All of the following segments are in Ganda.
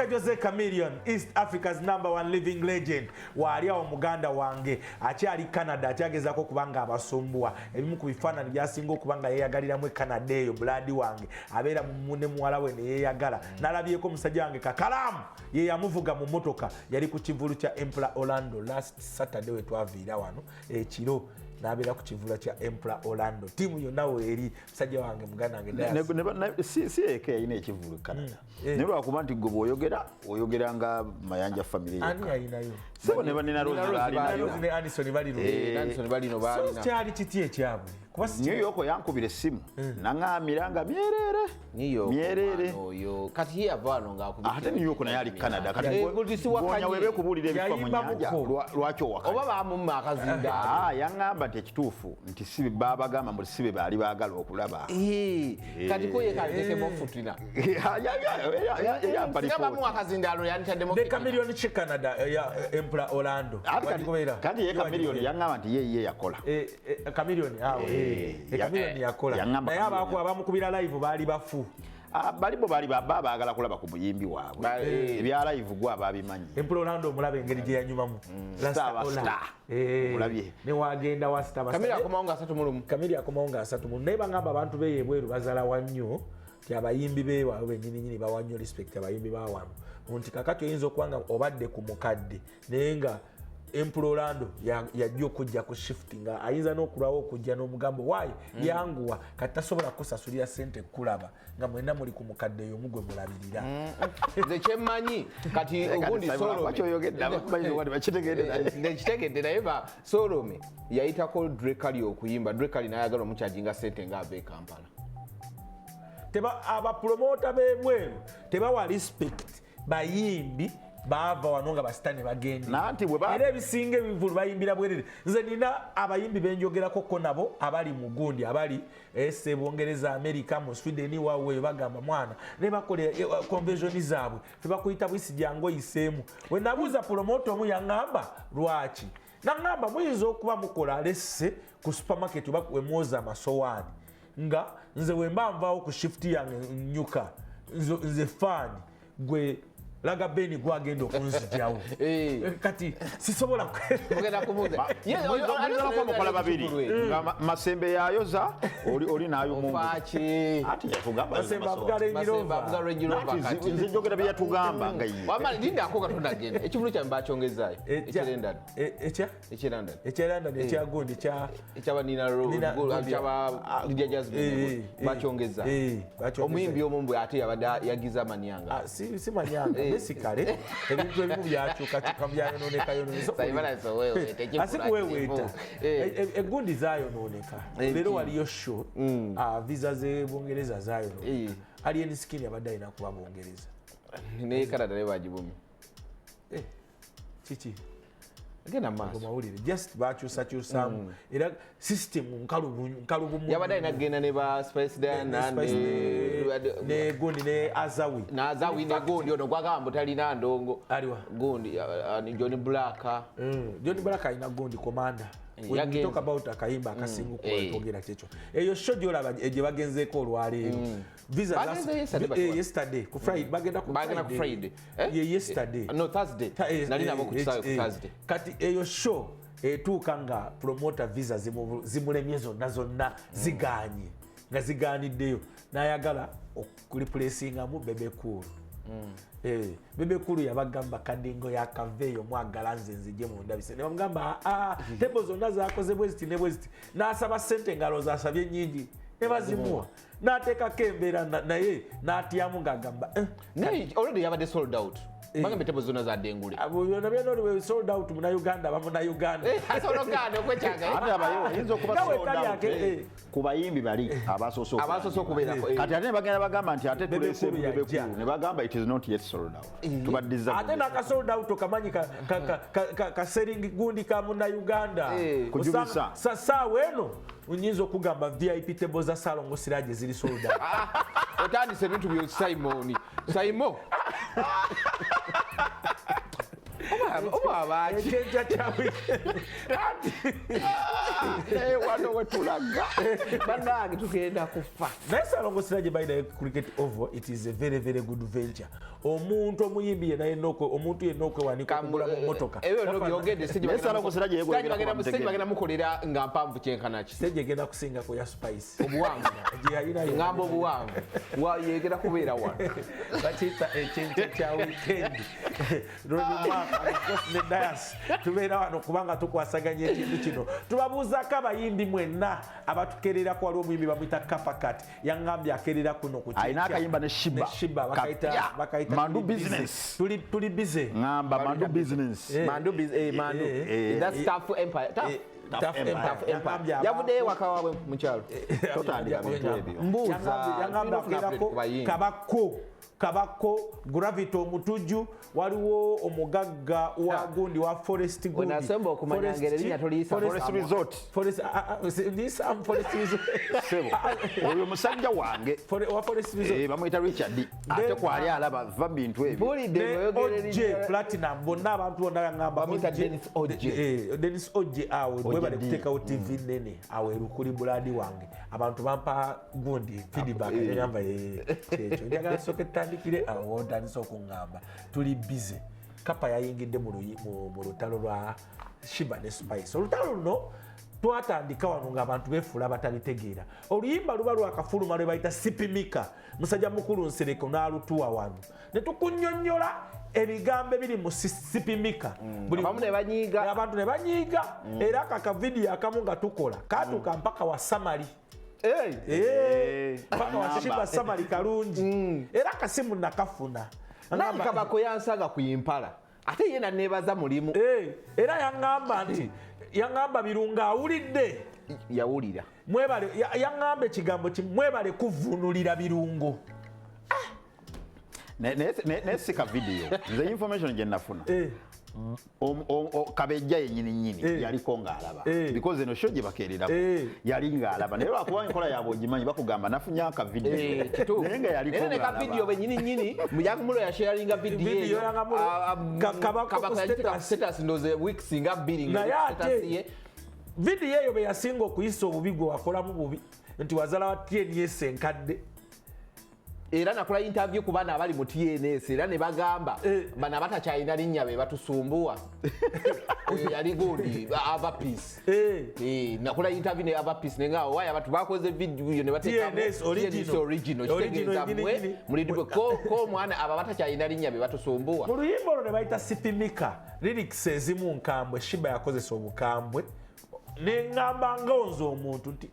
Jose Chameleon, East Africa's #1 living legend. Wali awo muganda wange akyali Canada akyagezako kubanga abasumbuwa. Ebimu ku bifaananyi byasinga okubanga yeeyagaliramu Canada eyo blood wange. Abeera ne muwala we ne yeeyagala. Nalabyeko omusajja wange Kakalamu ye yamuvuga mu motoka yali ku kivulu kya Emperor Orlando last Saturday we twaviira wano ekiro. Nabeera ku kivula kya Emperor Orlando. Timu yonna weeri musajja wange muganda wange si eke yayina ekivulu Canada. Naye lwakuba nti gwe bw'oyogera nga Mayanja family ani ayinayo sebo ne banina Rose ne Anderson balino balina kyali kiti ekyabwe New York yankubira essimu naŋŋamira nga myerere oyo kati ye avaano ng'akubira ate New York naye ali Canada kati gonya webe kubuulira ebifa mu nnyanja lwaki owaka oba baamumma akazinda yaŋŋamba nti ekituufu nti sibe babagamba mbu sibe baali baagala okulaba kati ko ye kaletekemu futina bamu akazindaalo yantyaddemu ne Chameleon ki Canada ya Emperor Orlando kandi ye Chameleon yaŋŋamba nti ye yakola Chameleon Chameleon yakola naye abamukubira live baali bafu balibo baali baagala kulaba ku muyimbi waabwe ebya live gwa babimanyi Emperor Orlando omulaba engeri gye yanyumamu mulabye ne wagenda wa star Chameleon akomawo nga 3 Chameleon akomawo nga 3 naye bangamba abantu beyebweru bazala wa Nyoo ti abayimbi bewaabwe nyini bawa nnyo respect abayimbi bawano nti kakati oyinza okuba nga obadde ku mukadde naye nga Emperor Orlando yajja okujja ku shift nga ayinza n'okulwawo okujja n'omugambo waayo yanguwa kati tasobola kusasulira ssente kulaba nga mwenna muli ku mukadde oyo mugwe mulabirira nze kyemmanyi kati ogundi Solomekitegeedde naye ba Solome yayitako Drekali okuyimba Drekali n'ayagala omukyajinga ssente ng'ava e Kampala abapromota b'ebweru tebawa respect bayimbi bava wano nga basitani bagenda era ebisinga ebivulu bayimbira bwerere nze nina abayimbi benjogerako ko nabo abali mu gundi abali Bungereza America mu Sweden wawe bagamba mwana ne bakola convention zaabwe tebakuyita bwisi jango yiseemu we nabuza promoter omu yaŋŋamba lwaki naŋŋamba muyinza okuba mukola lesse ku supermarket we mwoza amasowaani nga nze we mba nvaawo ku shift yange nnyuka nze faani gwe laga beni gwagenda okunzijawo kati sisobola kugenda kumuza mukola babiri masembe yayoza oli nayo mungu ati yatugamba masembe nzijogera bye yatugamba nga yiye wamali linda akoga tondagenda ekivulu kya mbakyongezaayo ekirenda ekyagundi ekyabanina Lydia Jasmine bakyongeza omuyimbi omumbu ate yabadde yagiza manyanga si manyanga besikale ebintu ebimu byakyukakyuka byayononeka asikuweweeta egundi zayononeka leero waliyo show visa z'Ebungereza zayononeka Alien Skin yabadde alina kuba Bungereza ne Canada ne bagibumye kiki agenda maaso mawulire just bakyusakyusamu era system nkalubumu yabadde alina kugenda ne ba Spice Diana ne gundi ne Azawi ne gundi ono gwagamba mbu talina ndongo aliwa gundi Johnny Black alina gundi commander when we talk about akayimba akasinga okwogera kyekyo eyo show gyolaba gye bagenzeeko olwaleero visa yesterday ku Friday bagenda ku Friday yesterday no Thursday nali nabo ku Thursday kati eyo show etuuka nga promoter visa zimulemye zonna ziganye nga zigaaniddeyo n'ayagala okuliplacingamu Bebe Cool Bebe Cool yabagamba kadingo yakaveeyo mwagala nze nzije mu ndabise ne bamugamba tebo zonna zakoze bweziti ne bweziti n'asaba ssente ngalo zasabye nnyingi ne bazimuwa n'ateekako embeera naye n'atyamu ng'agamba already yabadde sold out bagambe tebo zonna zaddengule byonna byonna sold out Munauganda bamunauganda asologanda okwekyanga ate abayo oyinza okuba sold out ku bayimbi bali abasoose okubeerako kati ate ne bagenda bagamba nti ate tulese Bebe Cool ne bagamba it is not yet sold out tubaddiza ate n'aka sold out okamanyi ka selling gundi ka Munauganda kujubisa sasaawa eno unyinza okugamba VIP table za Salongo Siraje ziri sold out otandise ebintu byo Simon ekyenja kyawe wano wetulaga bannange tugenda kufa naye Salongo Siraje by the cricket over it is a very very good venture omuntu omuyimbi yena omuntu yenna okwewanika okugula mu mmotoka ebyo byogedde bagenda mukolera nga mpanvu kyenkanaki stage egenda kusinga ku ya Spice obuwanvu ngamba obuwanvu yegera kubeera wano bakiyita ekyenkya kya weekend ne dayas tubeera wano kubanga tukwasaganya ekintu kino tubabuuzako abayimbi mwenna abatukerera ku waliwo omuyimbi bamuyita Kappa kati yaŋŋambye akerera kuno ku alina akayimba ne Sheebah bakayita Mandu business tuli busy ngamba Mandu business that's tough empire tough empire yavuddeyo waka waabwe mu kyalo totandika bintu ebyo mbuuza kabako gravity omutuju waliwo omugagga wa gundi wa forest gundi wenasemba okumanya ngeri linya toliyisa forest resort oyo musajja wange wa forest resort bamuyita Richard ate kwali alaba va bintu ebyo Ojje Platinum bonna abantu bonna yaŋŋamba bamuyita Dennis Ojje awe bwe bali kuteekawo TV nene awe lukuli buladi wange abantu bampa gundi feedback yagamba ekyo njagala soke tandikire awo otandise okuŋŋamba tuli busy Kappa yayingidde mu lutalo lwa Sheebah ne Spice olutalo luno twatandika wano ng'abantu beefuula batalitegeera oluyimba luba lwakafuluma lwe bayita sipimika musajja mukulu Nsereko n'alutuwa wano ne tukunnyonnyola ebigambo ebiri mu sipimika abantu ne banyiiga era kakavidiyo akamu nga tukola katuuka mpaka wa samali paka wa Sheebah samali kalungi era akasimu nakafuna nange kabako yansaga ku impala ate ye naneebaza mulimu era yaŋŋamba birungo awulidde yawulira yaŋŋamba ekigambo kimu mwebale kuvunulira birungo nesika video nze information gye nafuna kabejja yennyini yaliko ng'alaba because eno show gye bakeererako yali ng'alaba naye lwakuba enkola yaabwe ogimanyi bakugamba nafunye akavidiyo naye nga yaliko ng'alaba kavidiyo bennyini mujakumulo yasharinga vidiyo status ndoze weeks nga bbiri naye ate vidiyo eyo be yasinga okuyisa obubi gwe wakolamu bubi nti wazala wa TNS enkadde era nakola interview ku baana abali mu TNS era ne bagamba bana batakyalina linnya be batusumbuwa yali gundi ava peace nakola interview ne ava peace nenga waya abantu bakoze video ne bateka TNS original kitegeeza mwe mulidiwe ko mwana aba batakyalina linnya be batusumbuwa mu luyimba olwo ne bayita sipimika lyrics ezimu nkambwe Sheebah yakozesa obukambwe neŋŋamba ngonza omuntu nti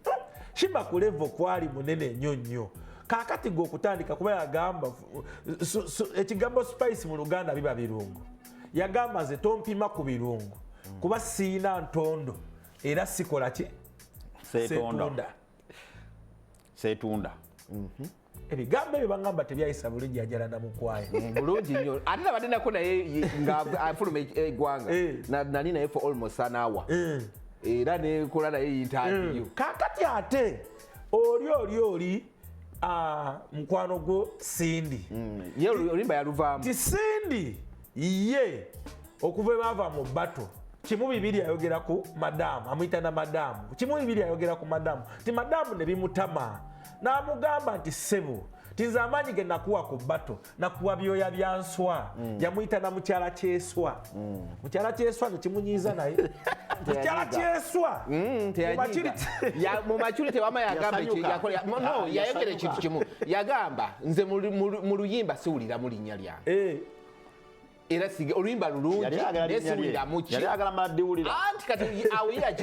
Sheebah ku level kwali munene nnyo nnyo kakati gwe okutandika kuba yagamba ekigambo Spice mu Luganda biba birungo yagamba nze tompima ku birungo kuba siina ntondo era sikola ki seetunda ebigambo ebyo baŋŋamba tebyayisa bulungi ajala namukwaya bulungi nnyo ate nabaddinako naye ngafuluma eggwanga nali naye for almost an hour era nekola naye interview kakati ate oli mukwano gwo Sindi ye olimba yaluvaamu ti Sindi ye okuva ebaava mu bato kimu bibiri ayogera ku madamu amuyita na madamu kimu bibiri ayogera ku madamu ti madamu ne bimutama n'amugamba nti ssebo tinze amaanyi ge nakuwa ku bato nakuwa byoya bya nswa yamuyita na mukyala kyeswa mukyala kyeswa nekimunyiiza naye mukyala kyeswa mu makiri tewama yagamba yayogera ekintu kimu yagamba nze mu luyimba siwuliramu linnya lyange era oluyimba lulungi nesiwuliramu ki yali agala maddiwulira anti kati awulira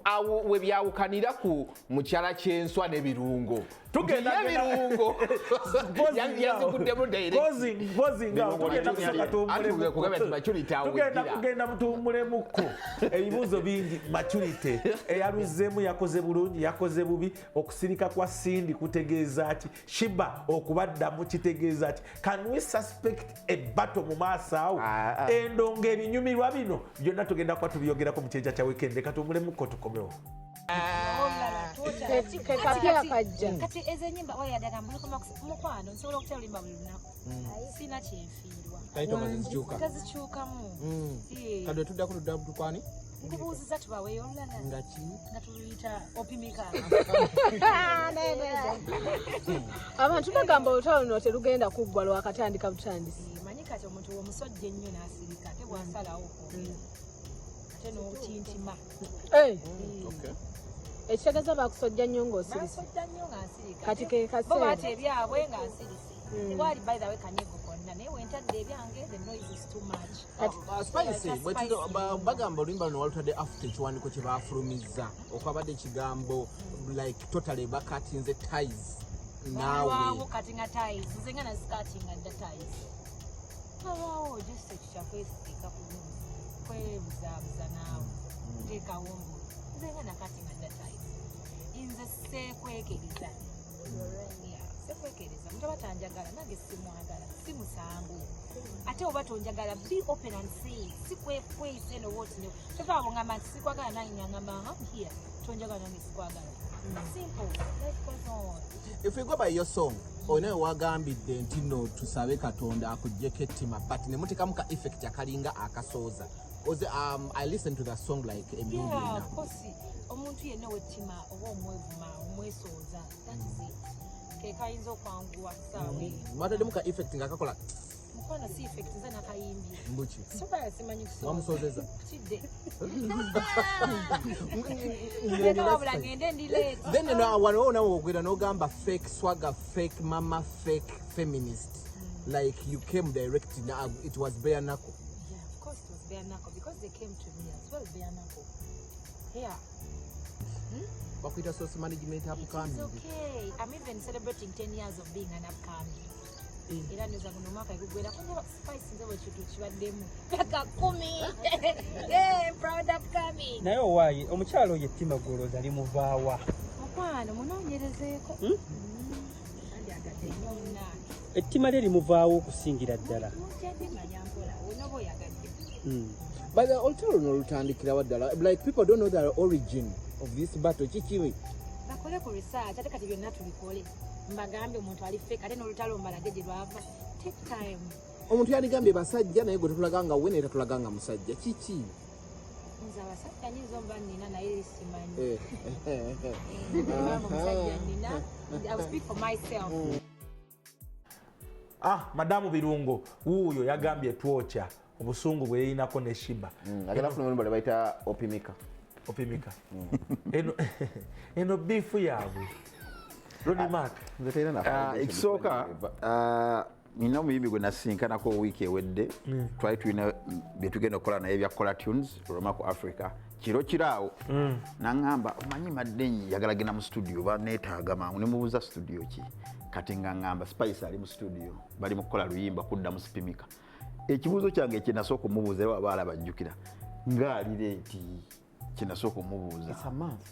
awo we byawukanira ku mukyala kyenswa n'ebirungo ebirungo yaziguddemu tugenda mutuwumulemuko ebibuuzo bingi maturity eyaluzeemu yakoze bulungi yakoze bubi okusirika kwa Sindi kutegeeza ki Sheebah okubaddamu kitegeeza ki can we suspect a battle mu maaso awo endongo ebinyumirwa bino byonna tugenda kuba tubyogerako mu kyenkya kya weekend reka tuwumulemuko tukomewo kati ezo ennyimba oyadaga mukwano nsobola okutya olimba buli lunaku sina kyenfiirwa tazikyukamu kadwe tuddako tudda butukwani nkubuuziza tubaweeyo olulala nga tuluyita opimika. Abantu bagamba olutalo luno terugenda kuggwa lwakatandika butandisi. Manyi kati omuntu omusojja ennyo n'asirika ate bw'asalawo okwogera ate n'otintima. Ekitegeeza bakusojja nnyo ng'osirise. Kati ke kaseera. Bo baate ebyabwe ng'asirise. Tewali by the way kanyego konna naye wentadde ebyange the noise is too much. Spicy bagamba oluyimba luno walutadde after ekiwandiiko kye baafulumizza okwabadde ekigambo like totally bakatinze ties naawe katinga ties nze nga nazikatinga dda ties abaawo just ekikyakwesiika kwebuzaabuza naawe teekawo nze nga nakatinga dda ties nze seekwekeriza sekwekereza muntu aba tanjagala nange simwagala si musango ate oba tonjagala be open and say sikwese nowotino tovaabo ngamba nti sikwagala nange ngamba I'm here tonjagala nange sikwagala simple life goes on. If we go by your song onawe wagambidde nti no tusabe Katonda akuggyeko ettima but ne mutekamu ka effect akalinga akasooza. I listened to that song like a million now. Of course omuntu yenna wettima oba omwevuma omwesooza that is it. Kayinza okwanguwa saawe mwataddemu ka effect nga kakola mukwano si effect nze nakayimbi mbuki sofa simanyi kusooza wamusoozeza kidde ndeka wabula ngende ndi late then wano nawe ogwera n'ogamba fake swagger fake mama fake feminist like you came direct now it was bare knuckle. Yeah, of course it was bare knuckle because they came to me as well bare knuckle. Yeah. Bakuita source management upcoming. It's okay. I'm even celebrating 10 years of being an upcoming. Era neza kuno mwaka ikugwera kunya spice nzewe chitu chibaddemu paka 10. Proud upcoming. Naye owaaye omukyalo ye Ttima Goloza ali muvaawa. Mukwano munoonyerezeeko. Andi agadde nyonna. Ettima lye limuvaawo okusingira ddala. But the olutalo no lutandikirawo ddala like people don't know the origin of this battle chichiwe bakole ku research ate kati byonna tubikole mbagambe omuntu ali fake ate n'olutalo mbalage gye lwava take time omuntu yandigambye basajja naye gwe tetulaganga wene tetulaganga musajja kiki nze abasajja nyinza omuba nnina naye simanyi musajja nnina I will speak for myself. Madamu Birungo wuuyo yagambye Twookya obusungu bwe yinako ne Sheebah agenda kufuna mulimbo lebayita opimika eno bifu yaabwe Ronnie Mark ekisooka nina omuyimbi gwe nasinkanako wiiki ewedde twali tulina bye tugenda okukola naye bya Kola Tunes Romaku Africa kiro kiraawo naŋŋamba omanyi maddenyi yagala genda mu studio baneetaaga mangu ne mubuuza studio ki kati nga ŋŋamba Spice ali mu studio bali mu kukola luyimba kudda mu Spimika. Ekibuuzo kyange kye nasooka omubuuza era waba alabajjukira ng'ali leeti kye nasooka omubuuza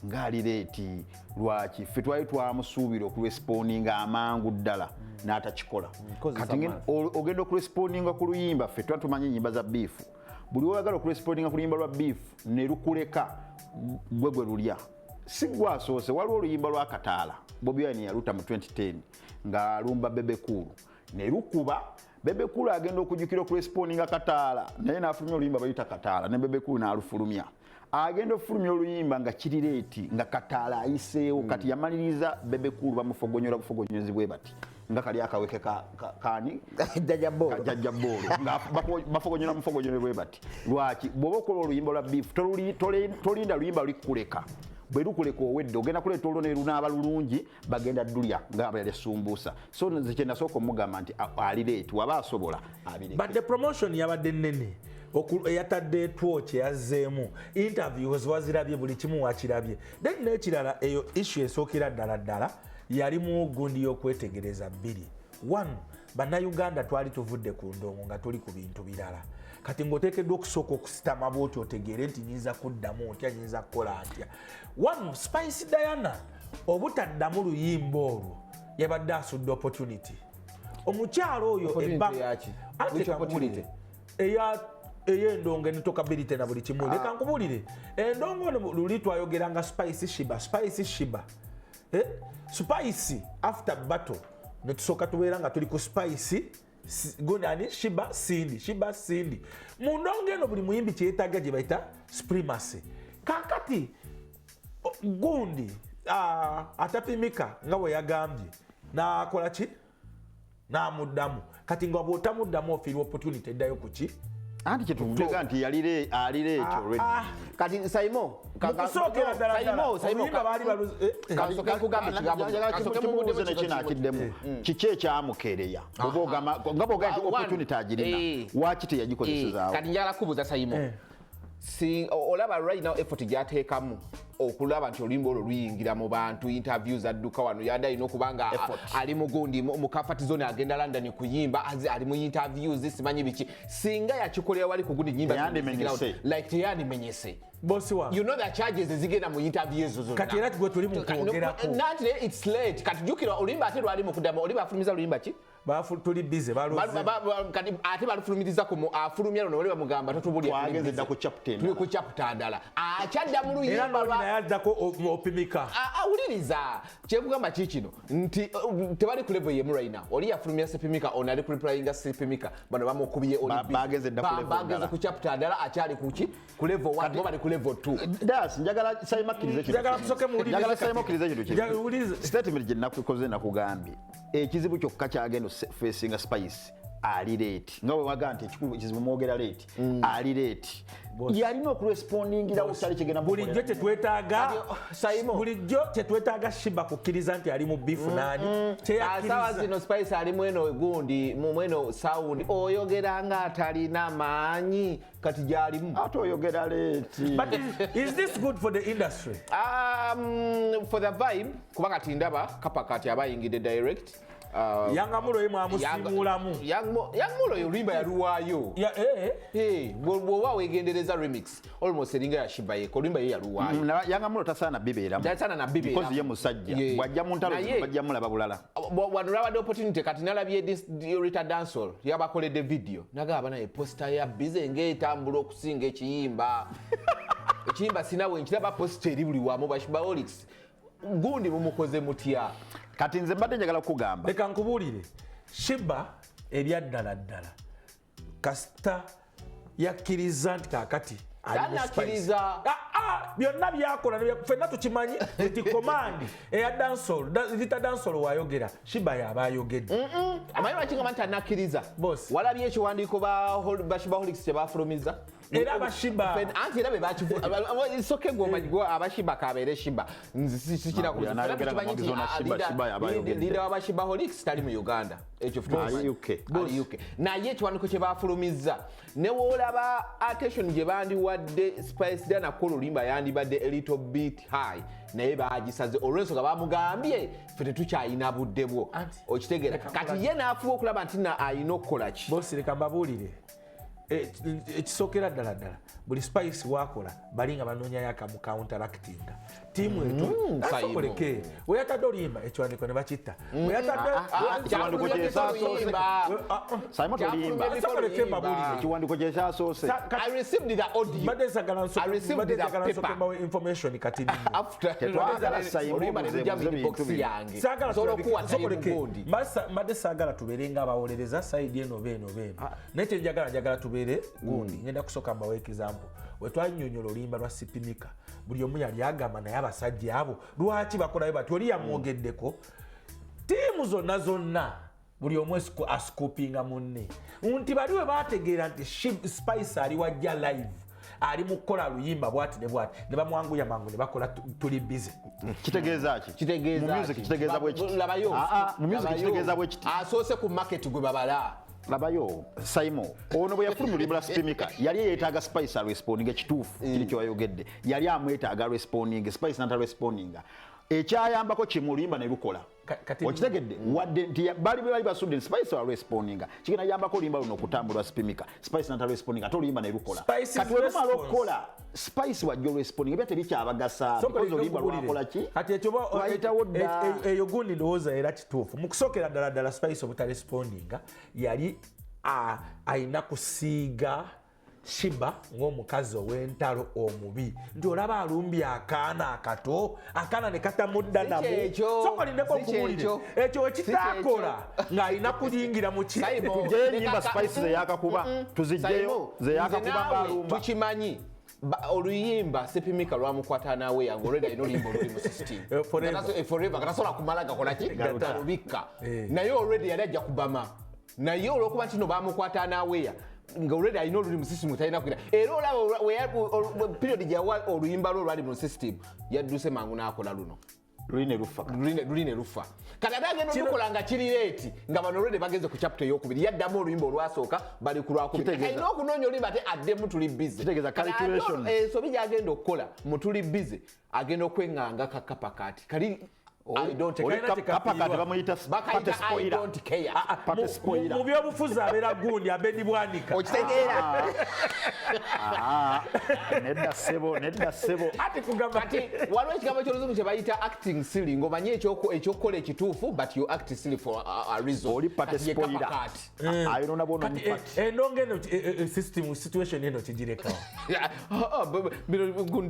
ng'ali leeti lwaki ffe twali twamusuubira okuresponinga amangu ddala n'atakikola kati ogenda okuresponinga ku luyimba ffe tuba tumanyi ennyimba za biifu buli oyagala okuresponinga ku luyimba lwa biifu ne lukuleka gwe lulya si gwasoose waliwo oluyimba lwa Kataala Bobi Wine yaluta mu 2010 ng'alumba Bebe Cool ne lukuba Bebe Cool agenda okujjukira okuresponinga Kataala naye n'afulumya oluyimba bayita Kataala ne Bebe Cool n'alufulumya agenda okufulumya oluyimba nga kiri leeti nga Kataala ayiseewo kati yamaliriza Bebe Cool bamufogonyola bufogonyezi bwe bati nga kali akaweke kani jajjaboolo nga bafogonyola mufogonyole bwe bati lwaki bw'oba okola oluyimba lwa beef tolinda luyimba lukuleka bwe lukuleka owedde ogenda kuleeta olwo ne lunaaba lulungi bagenda ddulya nga abalyasumbuusa so nze kye nasooka omugamba nti ali leeti waba asobola abireke but the promotion yabadde nnene eyatadde Twookya yazzeemu interviews wazirabye buli kimu wakirabye then n'ekirala eyo issue esookera ddala yali mu gundi y'okwetegereza bbiri. One, bannayuganda twali tuvudde ku ndongo nga tuli ku bintu birala kati ng'oteekeddwa okusooka okusitama bwoti otegeere nti nyinza kuddamu ntya nyinza kukola ntya. One, Spice Diana obutaddamu luyimba olwo yabadde asudde opportunity omukyalo oyo ey'endongo enitokabilite na buli kimu leka nkubulire endongo luli twayogeranga Spice Sheebah Spice after battle netusooka tubeera nga tuli ku Spice gundi ani Sheebah Cindy mu ndongo eno buli muyimbi kyetaaga gye bayita supremacy kakati gundi atapimika nga bwe yagambye n'akola ki n'amuddamu kati nga bw'otamuddamu ofiirwa opportunity eddayo ku ki anti kyetuvuga nti alire ekyo already kati Simon mukusookera ddala kiki ekyamukeereya nga bw'ogamba nti opportunity agirina waki teyagikozesezaawo kati njagala kubuuza Simon olaba right now effort gyateekamu okulaba nti oluyimba olwo luyingira mu bantu interviews adduka wano yadde alina okuba nga ali mugundi mu Kappa zone agenda London kuyimba ali mu interviews simanyi biki singa yakikolera wali kugundi nyimba like teyandimenyese bosi wa you know that charges zigenda mu interviews zonna kati era tugwe tuli mu kwogerako not it's late kati jukira oluyimba ate lwali mu kudama oli bafulumiza oluyimba ki tuli busy kati ate balufulumiza ku afulumya lono oli bamugamba totubuli twageze dda ku chapter tuli ku chapter ndala akyadda mu luyimba yaddako opimika awuliriza kyekugamba kikino nti tebali ku level yemu right now oli yafulumya sepimika ono ali kureplyinga sepimika bano bamukubiye bageze ku chapter ndala akyali kuki ku level 1 bo bali ku level 2 das njagala sayimakirize kintu statement gye nakukoze nakugambye ekizibu kyokka kyagenda facinga Spice ali late nga bwe waga nti ekizibu mwogera late ali late yalina okurespondingira usali kigenda bulijjo tetwetaaga Sheebah kukkiriza nti ali mu bifu nani asawa zino Spice ali mweno gundi mweno sound oyogera nga atalina maanyi kati gyalimu ate oyogera late but is this good for the industry for the vibe kuba kati ndaba Kappa kati abayingidde direct yangamulo ye mwamusimulamu yangamulo yo limba yaluwayo bwoba wegendereza remix almost eringa ya Sheebah yeko limba ye yaluwayo yangamulo tasaana bibeeramu because ye musajja bwajja mu ntalo bajja mulaba bulala wanulaba the opportunity kati nalabye Rita dancehall yabakoledde video nagaba naye poster ya bize ng'etambula okusinga ekiyimba ekiyimba sinawe nkiraba poster eri buli wamu ba Sheebaholics gundi mumukoze mutya kati nze mbadde njagala kugamba leka nkubuulire Sheebah ebyaddala kasita yakkiriza nti kakati byonna byakola ffenna tukimanyi nti komandi eya dancehall Rita dancehall wayogera Sheebah yaba ayogedde amanyi bakingamba nti anakkiriza walabye ekiwandiiko ba Sheebaholics kyebafulumiza era abashiba anti era bebakivu soke gwomanyi abashiba kabeere Sheebah nzikira ku leader w'abashibaholics tali mu Uganda ekyo UK naye ekiwandiiko kye bafulumiza ne woolaba attention gye bandiwadde Spice dana kululimba yandibadde a little bit high naye bagisaze olw'ensonga bamugambye ffe tetukyayina budde bwo okitegeera kati ye n'afuba okulaba nti ayina okukola ki bosi leka mbabuulire ekisookera ddala buli Spice wakola bali nga banoonyayo akamu counteractinga tiimu etu asokoleke weyatadde oluyimba ekiwandiiko ne bakitta ekiwandiiko kyekyasoose badde nsagala nsooke information kati mbadde saagala tubeere nga abawolereza sayidi eno beeno naye kyenjagala tubeere gundi ngenda kusooka mbawa example wetwanyonyola oluyimba lwa Sipimika buli omu yali agamba naye abasajja abo lwaki bakolayo bati oli yamwogeddeko tiimu zonna buli omu ascoopinga munne nti bali we bategeera nti Spice ali wajja live ali mu kukola luyimba bwati ne bamwanguya mangu ne bakola tuli busy kitegeeza bwekiti asoose ku market gwe babala labayo Simon ono bwe yafulumulibwa Sipimika yali yeetaaga Spice responding ekituufu kiri ky'ayogedde yali amwetaaga responding Spice nata responding ekyayambako kimuluyimba ne lukola okitegedde wadde nti bali basudde Spice wa responding kigenda yambako oluyimba luno okutambulwa Sipimika Spice nata responding ate oluyimba ne lukola kati webumala okukola Spice wajja responding ebya tebikyabagasa because oluyimba lwakola ki kati ekyoba eyo gundi ndowooza era kituufu mu kusookera ddala Spice obuta responding yali ayina kusiiga Sheebah ng'omukazi ow'entalo omubi nti olaba alumbye akaana akato akaana ne katamudda nabo sokolindeko okuwulire ekyo ekitaakola ng'alina kuyingira mu tujeyo enyimba Spice zeyakakuba tuzijjeyo zeyakakuba ng'alumba tukimanyi oluyimba sepimika lwamukwata nawe yange olweda ino oluyimba oluli mu system forever katasobola kumala gakola ki gatalubikka naye olweda yali ajja kubama naye olwokuba nti no bamukwata naweya nga already ayina oluli mu system talina kugira era olaba period gyawa oluyimba lwo lwali mu system yadduse mangu n'akola luno luline lufa kati ate agenda olukola nga kiri leeti nga bano olwede bagenze ku chapter eyokubiri yaddamu oluyimba olwasooka bali ku lwakubiri alina okunoonya oluyimba ate addemu tuli busy ensobi gyagenda okukola mu tuli busy agenda okweŋŋanga Kappa kati kali mu byobufuzi abeera gundi abedi bwanika okitegeera nedda ssebo kati waliwo ekigambo ky'oluzungu kye bayita acting silly ng'omanye ekyokukola ekituufu but you act silly for a reason oli pate spoiler ayinona bono endonga eno situation eno kigirekawo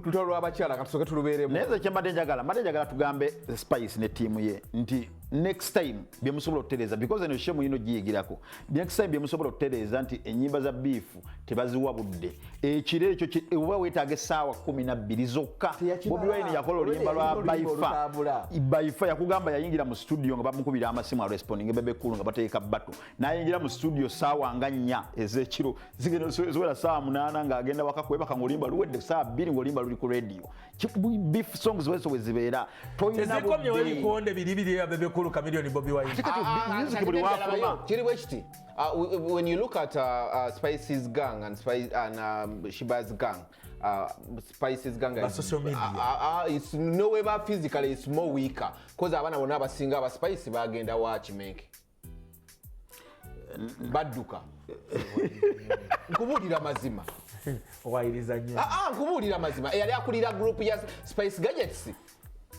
lutalo lw'abakyala katusooke tulubeeremu naye nze kyembadde njagala tugambe Spice ne ttiimu ye nti next time byemusobola okutereeza because eno shemu yino giyigirako next time byemusobola okutereeza nti ennyimba za biifu tebaziwa budde ekiro ekyo oba weetaaga essaawa 12 zokka Bobi Wine yakola oluyimba lwa Baifa yakugamba yayingira mu studio nga bamukubira amasimu aresponding bebe kulu nga bateeka batu nayingira mu studio saawa nga 4 ez'ekiro zigenda ziwera saawa 8 ng'agenda waka kwebaka ng'oluyimba luwedde saawa 2 ng'oluyimba luli ku radio beef songs wezo zibeera toyina ezikomyewo biribiri ya bebe kulu Chameleone Bobi Wine kiri bwe kiti when you look at Spice's gang and Sheebah's gang Spice's gang social media it's no way but physically it's more weaker because abana bonna abasinga aba Spice bagenda watch make badduka nkubulira mazima wayiriza nnyo nkubulira mazima eyali akulira group ya Spice Gadgets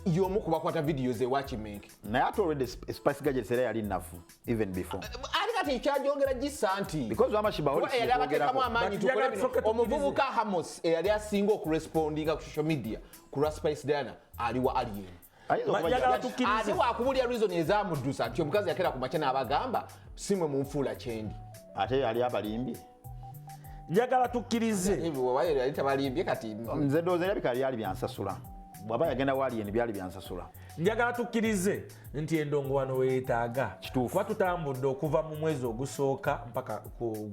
yomu kubakwata videos e watch make naye ate already Spice Gadgets era yali nafu even before kati kyajongera gisanti because Sheebah oli yali abateekamu amaanyi tukole bino omuvubuka Hamos eyali asinga okurespondinga ku social media ku Spice Diana aliwa alien ate wakubulya reason ezamuddusa nti omukazi yakera ku makya n'abagamba simwe munfuula kyendi ate yali abalimbye njagala tukkirize yali tabalimbye kati nze ndowooza erabika yali byansasula bwaba yagenda walien byali byansasula njagala tukkirize nti endongo wano weetaaga kuba tutambudde okuva mu mwezi ogusooka mpaka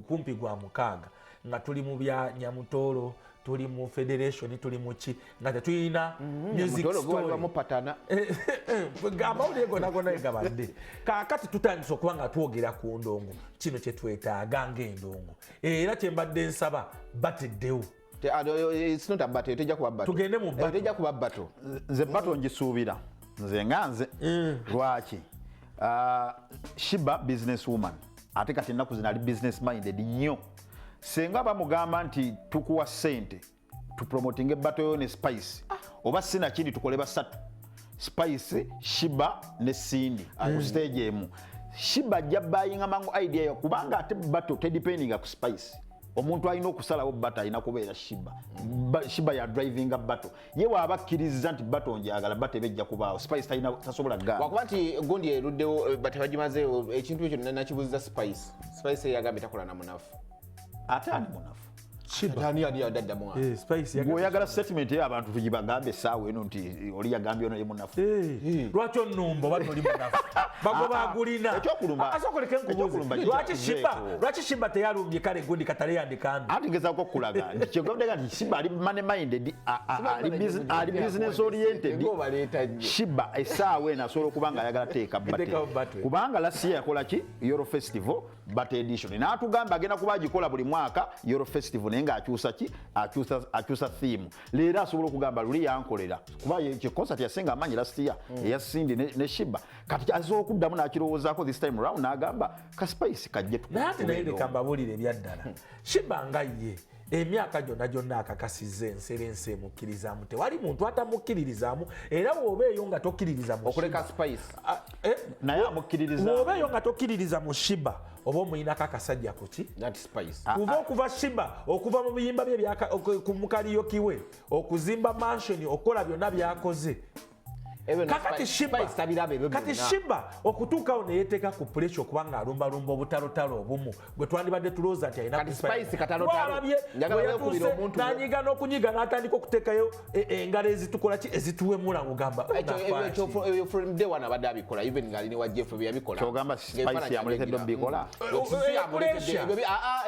kumpi gwa 6 nga tuli mu bya Nyamutoolo tuli mu federation tuli mu ki nga tetulina music story amawulire gonna gabadde kaakati tutandise okuba nga twogera ku ndongo kino kye twetaaga ng'endongo era kyembadde nsaba bateddewo it's not a battle tejja kuba battle tugende mu battle tejja kuba battle nze battle ngisuubira nze nganze lwaki Sheebah business woman ate kati ennaku zino ali business minded nnyo senga bamugamba nti tukuwa ssente tupromotinge battle yo ne Spice oba sina kindi tukole basatu Spice Sheebah ne Cindy ku stage emu Sheebah ajja bayinga mangu idea yo kubanga ate battle tedependinga ku Spice omuntu alina okusalawo battle alina kubeera Sheebah ya driving a battle ye wabakkiriza nti battle njagala battle bejja kubaawo Spice tasobola gamba wakuba nti gundi eruddewo batebagimazeewo ekintu ekyo nakibuuziza Spice yagambye takola na munafu ate ani munafu oyagala statement y'abantu tugibagambe essaawa eno nti oli yagambye ono ye munafu lwaki onumba oba noli munafu bagoba agulina asokoleke nkubuuze lwaki Sheebah teyalumbye kale gundi katale yandikandi anti ngezaako okulaga nti kyegambega nti Sheebah ali money minded ali business oriented Sheebah essaawa eno asobola okuba nga ayagala teeka bate kubanga last year yakola ki Euro Festival bate edition n'atugamba agenda kuba agikola buli mwaka Euro Festival naye ng'akyusa ki akyusa theme leero asobola okugamba luli yankolera kuba concert yasenga amaanyi last year eya Cindy ne Sheebah kati asobola okuddamu n'akirowoozaako this time round n'agamba ka Spice kajje naye leka mbabuulire ebyaddala Sheebah nga ye emyaka gyonna akakasizza ensi emukkirizamu tewali muntu atamukkiririzaamu era w'obeeyo nga tokkiririza mu okuleka Spice naye amukkiriza w'obeeyo nga tokkiririza mu Sheebah oba omuyinako akasajja kuki that spice okuva Sheebah okuva mu biyimba bye ku mukaliyoki we okuzimba mansion okola byonna byakoze kakati Sheebah okutuukawo ne yeeteeka ku pressure okuba ng'alumbalumba obutalotalo obumu bwe twandibadde tulowooza nti alina n'anyiga n'okunyiga n'atandika okuteekayo engalo ezitukola ki ezituwemula ng'ogamba from day one abadde abikola even ng'ali ne wa Jeff bye yabikola kyogamba Spice yamulekedde obikola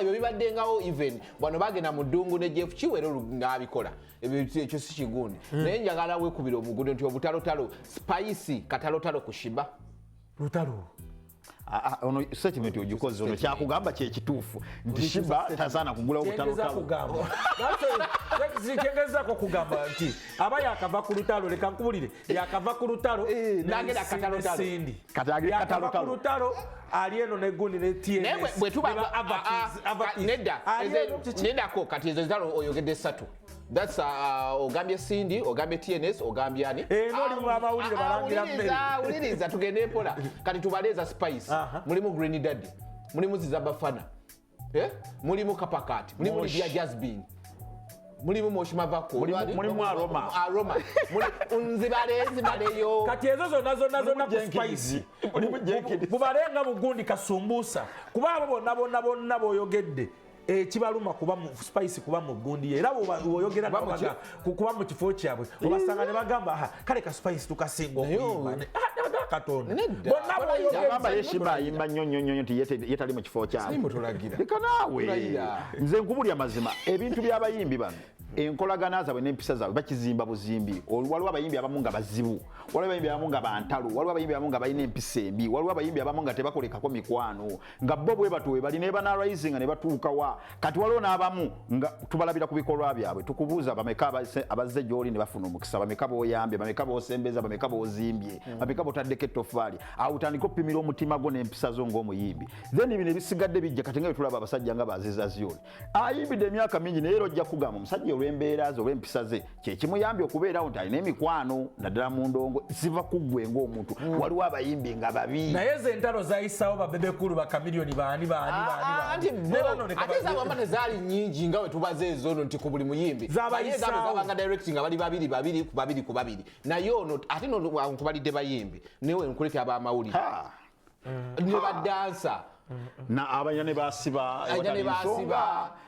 ebyo bibaddengawo even bano bagenda mu ddungu ne Jeff kiwero ng'abikola ekyo si kigundi naye njagala weekubira omugudo nti obutalotalo Spice katalotalo ku Sheebah lutalo ono statement ogikoze ono kyakugamba kyekituufu nti Sheebah tasaana kugula obutalotalo zikyengezako kugamba nti aba yakava ku lutalo leka nkubulire yakava ku lutalo nagenda yakava ku lutalo ali eno negundi ne TNS nedako kati ezo zitalo oyogedde essatu that's ogambye Cindy ogambye TNS ogambye ani oli amawulire balangira mmere uliriza tugende mpola kati tubaleeza Spice mulimu Green Daddy mulimu Zizabafana mulimu Kappa mulimu Lydia Jasmine mulimu Moshimavako mulimu Aroma nzibaleyo kati ezo zonna ku Spice bubalenga bugundi kasumbusa kuba abo bonna boyogedde kibaluma kuba mu Spice kuba mu gundi era bwoyogera kuba mu kifo kyabwe obasanga ne bagamba kale ka Spice tukasinga okuyimba katonda bonna boyogera Sheebah ayimba nnyo nti yetali mu kifo kyabwe leka naawe nze nkubulya mazima ebintu by'abayimbi bano enkolagana zaabwe n'empisa zaabwe bakizimba buzimbi waliwo abayimbi abamu nga bazibu waliwo abayimbi abamu nga bantalu waliwo abayimbi abamu nga balina empisa embi waliwo abayimbi abamu nga tebakolekako mikwano nga bo bwe batuwe bali ne banaraising ne batuukawa kati waliwo n'abamu nga tubalabira ku bikolwa byabwe tukubuuza bameka abazze gy'oli ne bafuna omukisa bameka b'oyambye bameka b'osembeza bameka b'ozimbye bameka b'otaddeko ettofaali awo utandika oppimira omutima gwo n'empisa zo ng'omuyimbi then bino ebisigadde bijja kati nga bwe tulaba abasajja nga baziza zyoli ayimbidde emyaka mingi naye era ojja kugamba omusajja olw'embeera ze olw'empisa ze kyekimuyambye okubeerawo nti alina emikwano naddala mu ndongo ziva ku ggwe ng'omuntu waliwo abayimbi nga babi naye ze entalo zayisawo babebekulu bakamiliyoni baani ate zabamba tezaali nnyingi nga we tubaze ezono nti ku buli muyimbi zabanga direct nga bali babiri ku babiri naye ono ate nkubalidde bayimbi newe nkuleke abamawulire ne badansa na abanya ne basiba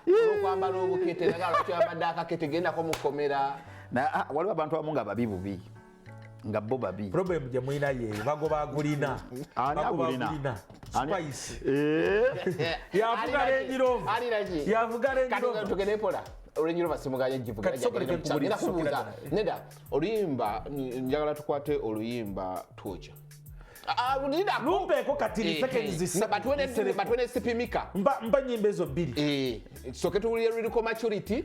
okwambala obukete nagaalwatuyambadde akakete gendako mukomera waliwo abantu abamu nga babi bubi nga bo babi problem gye mulina yeeyo bagoba agulina Spice yavuga lenjiro tugende mpola olwenyiro basimuganye givuganeda oluyimba njagala tukwate oluyimba Twookya lumpeeko kati batwene sipimika mba nyimba ezo bbiri soke tuwulire lyrical maturity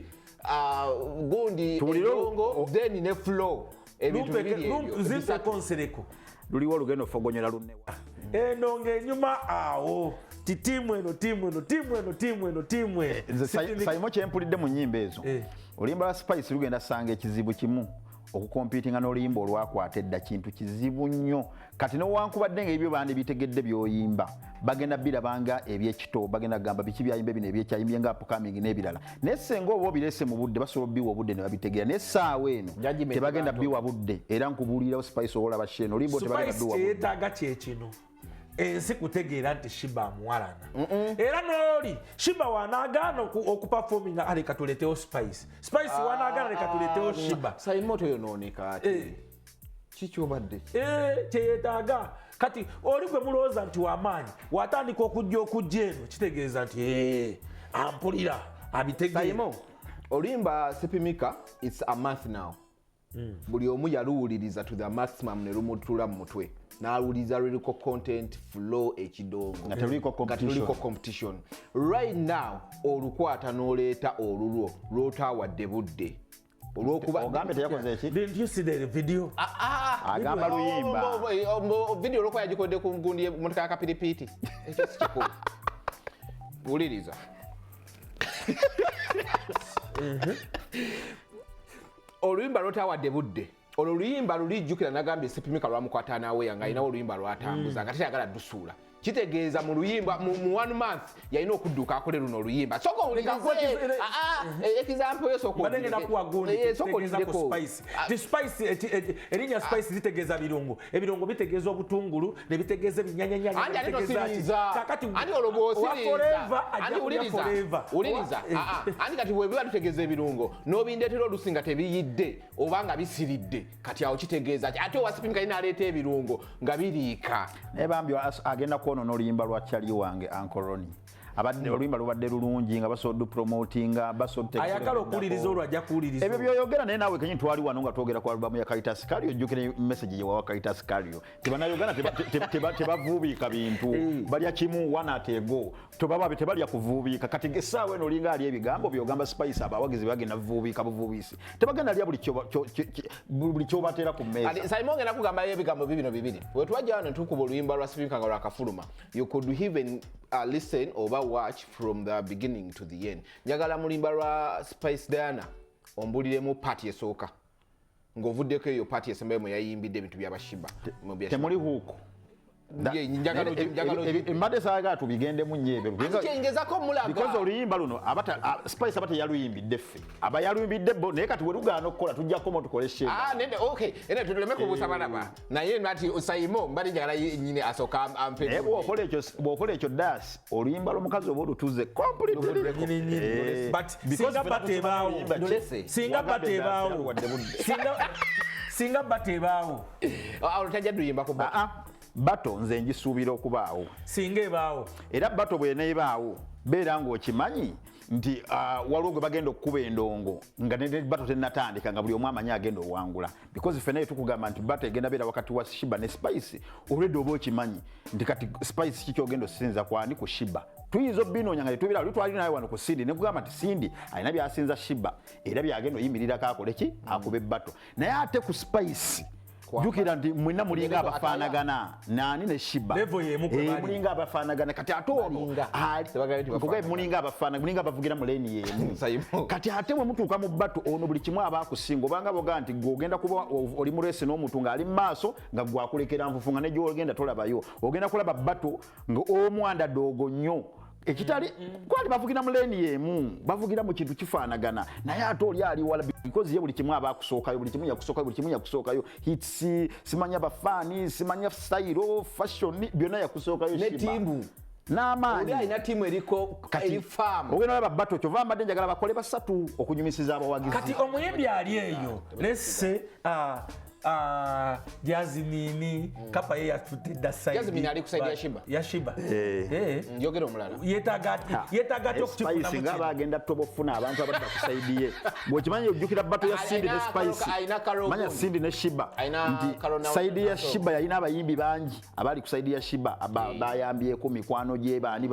gundi endongo then ne flow zimpeeko nsereko luliwo olugendo fogonyera lunnewa eno ng'enyuma awo ti tiimu eno sayimo kyempulidde mu nnyimba ezo oluyimba lwa Spice lugenda sanga ekizibu kimu okukompitinga n'oluyimba olwakwata edda kintu kizibu nnyo kati newankubadde nga ebyo bandi bitegedde byoyimba bagenda birabanga ebyekito bagenda gamba biki byayimba bino ebyekyayimbye nga upcoming n'ebirala naye senga oba obirese mu budde basobola biwa obudde ne babitegeera naye essaawa eno tebagenda biwa budde era nkubuulirawo Spice olaba sheno oluyimba tebagenda biwa budde kyetaaga kyekino ensi kutegeera nti Sheebah amuwalana era n'oli Sheebah wanaagaana okupafominga aleka tuletewo Spice wanaagaana leka tuletewo Sheebah sayimoto yonooneka ate kikyobadde kyeyetaaga kati oli gwe mulowooza nti wamaanyi watandika okujja eno kitegeeza nti ampulira abitegeera oluyimba Sipimika it's a month now buli omu yaluwuliriza to the maximum ne lumutula mu mutwe n'awuliriza lyrical content flow ekidongo nga teluliko competition right now olukwata n'oleeta olulwo lwotaawadde budde olwokuba ogambe teyakoze eki didn't you see the video agamba luyimba video olwokuba yagikodde ku ngundi motoka ya kapiripiti ekyo si kikulu wuliriza oluyimba lwotaawadde budde olwo luyimba lulijjukira nagambye Sipimika lwamukwata nawe nga alinawo oluyimba lwatambuza nga teyagala dusuula kitegeeza mu luyimba mu 1 month yalina okudduka akole luno oluyimba soko example yo soko badengenda kuwa gundi tegeeza ku spice the spice erinya spice litegeeza birungo ebirungo bitegeeza obutungulu ne bitegeeza ebinyanyanya kakati andi olobosiriza andi uliriza andi kati webiba tutegeeza ebirungo n'obindetera olusinga tebiyidde obanga bisiridde kati awo kitegeeza ate owasipinga ina aleeta ebirungo nga biriika naye bambi agenda kwonoona oluyimba lwa kyali wange ankoroni abadde oluyimba lubadde lulungi nga basobola promotinga basobola ayagala okuwuliriza olwo ajja kuwuliriza ebyo byoyogera naye naawe kenyi twali wano nga twogera ku alubamu ya Kaita Sikario ojjukira message ye wawa Kaita Sikario tebanayogana tebavuubiika bintu balya kimu wanateego tebalya kuvuubiika kati essaawa eno olinga ali ebigambo byogamba Spice abawagizi bagenda vuubiika buvuubisi tebagenda lya buli kyobateera ku mmeeza Simon ngenda kugambayo ebigambo bibino bibiri we twajja wano tukuba oluyimba lwa Sipinka nga lwakafuluma you could even listen oba watch from the beginning to the end njagala mulimba lwa Spice Diana ombuliremu party esooka ng'ovuddeko eyo party esembayo yayimbidde ebintu byaba Sheebah temuli huuko embadde saagala tubigendemu nnyo because oluyimba luno Spice abata yaluyimbidde ffe aba yaluyimbidde bo naye kati we lugaana okukola tujjakomo tukole Sheebah ene tuleme kubuusa balaba naye nati Simon mbali njagala nyine asooka ampe naye bw'okola ekyo das oluyimba lw'omukazi oba olutuze singa bateebaawoolutajja duyimbako bato nze njisuubira okubaawo singa ebaawo era bato bweneebaawo beera ng'okimanyi nti waliwo gwe bagenda okukuba endongo nga ne bato tennatandika nga buli omu amanyi agenda owangula because ffe naye tukugamba nti bato egenda beera wakati wa Sheebah ne Spice olwedde oba okimanyi nti kati Spice kikyogenda osinza kwani ku Sheebah tuyinza obbinoonya nga tetubira lutwalire naye wano ku Sindi ne kugamba nti Sindi alina byasinza Sheebah era byagenda oyimirirako akole ki akuba ebbato naye ate ku Spice jukira nti mwenna mulinga abafaanagana nani ne Sheebah mulinga abafaanagana kati ate ono mulinga abafaanagana mulinga abavugira mu leeni yemu kati ate bwe mutuuka mu bbato ono buli kimu aba akusinga obanga boga nti gw'ogenda kuba oli mu leesi n'omuntu ng'ali mu maaso nga gwakulekera nfufu nga ne gy'ogenda tolabayo ogenda kulaba bbato nga omwanda doogo nnyo ekitali kwali bavugira mu leeni yemu bavugira mu kintu kifaanagana naye ate oli ali wala because ye buli kimu aba akusookayo buli kimu yakusookayo hits simanya bafaani simanya style fashion byonna yakusookayo ne timu n'amaanyi alina timu eriko erifaamu ogenda olaba bbato kyova mbadde njagala bakole basatu okunyumisiza abawagizi kati omuyimbi ali eyo lesse Jasmine Kappa ye yatudde side Jasmine ali kusaidia Sheebah njogera omulala yetaaga okukifuna Spice nga bagenda tobofuna abantu abadda kusaidiye bw'okimanyi ojjukira bbato ya Sindi ne Spice manya Sindi ne Sheebah nti saidi ya Sheebah yalina abayimbi bangi abali kusaidia Sheebah bayambyeko mikwano gye baani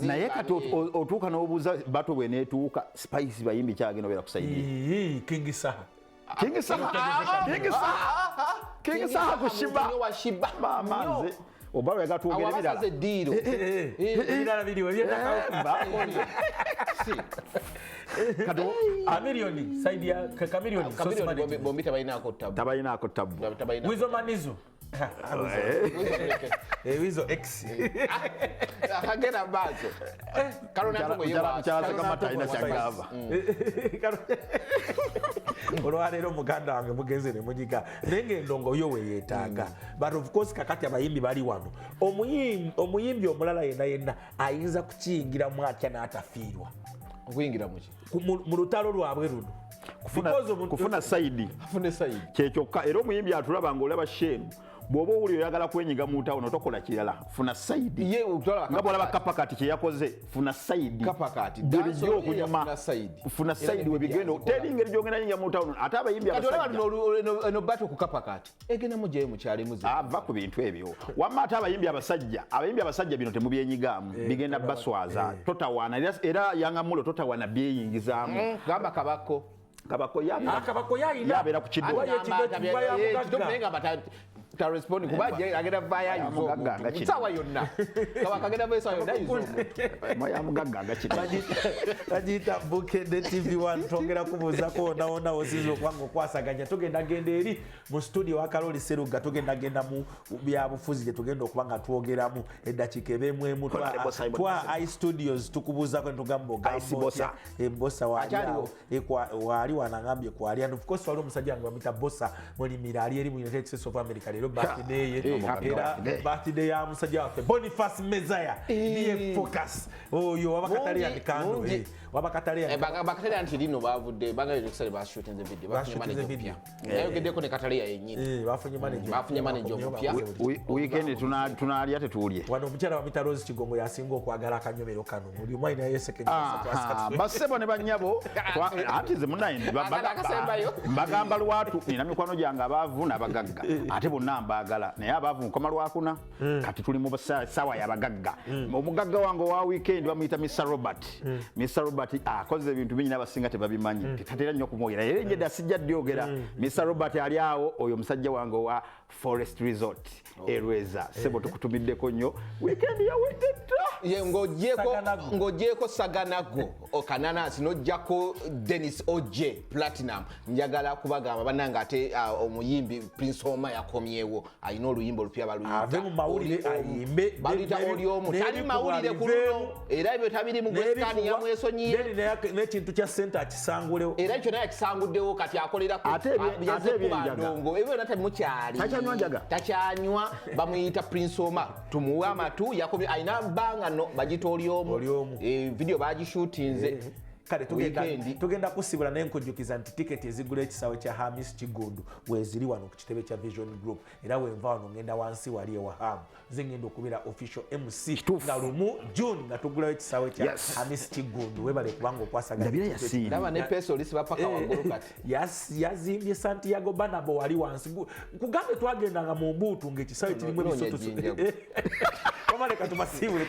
naye kati otuuka n'obuuza bbato bwe neetuuka Spice bayimbi kyagenda obeera kusaidia King Saha ku Sheebah mamanze obalo yagatwogera ebirala biriwo kado amilioni saidi ya kamilioni bombi tabayinako tabu wizo manizo wizo X akagenda bazo mukyala kamata alina kyagava olwaleero muganda wange mugenze ne munyiga naye ng'endongo yo weyeetaaga but of course kakati abayimbi bali wano omuyimbi omulala yenna ayinza kukiyingiramu atya n'atafiirwa okuyingira muki mu lutalo lwabwe luno kufuna saidi kyekyokka era omuyimbi atulaba ng'olaba sheenu bw'oba owuli oyagala kwenyiga mu ntawuno tokola kirala funa saidi nga bw'olaba Kappa kati kye yakoze funa saidi bulijjo okunyuma funa saidi webigenda teri ngeri gy'ogenda yinga mu ntawuno ate abayimbi eno bato ku Kappa kati egendamu gyeyo mukyalimuzi ava ku bintu ebyo wamma ate abayimbi abasajja bino temubyenyigaamu bigenda baswaza totawaana era yangamulo totawaana byeyingizaamu gamba kabako yabeera ku kiddo ta respond kubaje agenda vaya yuzo sawa yonna kawa kagenda vaya yonna yuzo moya mugagga ngakiti kajita Bukede TV1 tongera kubuza ko naona osizo kwango kwasaganya tugenda genda eri mu studio wa Karoli Seruga tugenda genda mu byabufuzi je tugenda okubanga twogeramu eddakiika ebemwemu twa iStudios tukubuza ko ntugambo gambo bossa wali wanangambye kwali and of course wali omusajja ngo bamita bossa muri mirali eri mu United States of America lero birthday era birthday ya musajja waffe Boniface Mezaya niye focus oyo wabakatalia nikando bakatalia nti lino bavudde bagayo kusale ba shooting the video bafunye manager nayo gende ko ne katalia yenyini bafunye manager omupya weekend tunalya tetulye wano omukyala wa Mita Rose Kigongo yasinga okwagala akanyomero kano buli mwana yesekenya basebo ne banyabo ati ze munaindi bagamba lwatu nina mikwano gyange abavu n'abagagga ate bonna mbagala naye abavu nkoma lwakuna kati tuli mu sawa y'abagagga omugagga wange wa weekend bamuyita Mr. Robert akoze ebintu bingi n'abasinga tebabimanyi tetera nnyo kumwogera era enjeda asijja dyogera Mr. Robert ali awo oyo musajja wange wa Forest Resort Erweza sebo tukutumiddeko nnyo weekend yawedde ng'ogyeko saganago okananasi n'ojjako Dennis Oje Platinum njagala kubagamba bannanga ate omuyimbi Prince Oma yakomyewo alina oluyimba olupya ave mu mawulire ayimbe baluyita olyomu tali mawulire ku luno era ebyo tabiri mu gwesikaani yamwesonyiye n'ekintu kya sente akisangulewo era ekyo naye akisanguddewo kati akolera ebyo byonna tabimukyali takyanywa bamuyita Prince Oma tumuwe amatu yakomye alina bbanga no bagita olyomu video bagishootinze kale tugenda kusibula naye nkujjukiza nti tiketi ezigula ekisawe kya Hamis Kigundu weziri wano ku kitebe kya Vision Group era wenva wano ngenda wansi wali ewahamu nze ngenda okubira official MC nga lumu June nga tugulayo ekisawe kya Hamis Kigundu webale kubanga okwasagandaba ne peso olisiba paka waggulu kati yazimbye Santiago Banabo wali wansi kugambe twagendanga mu mbuutu ng'ekisawe kirimu ebisotoso wamaleka tubasiibule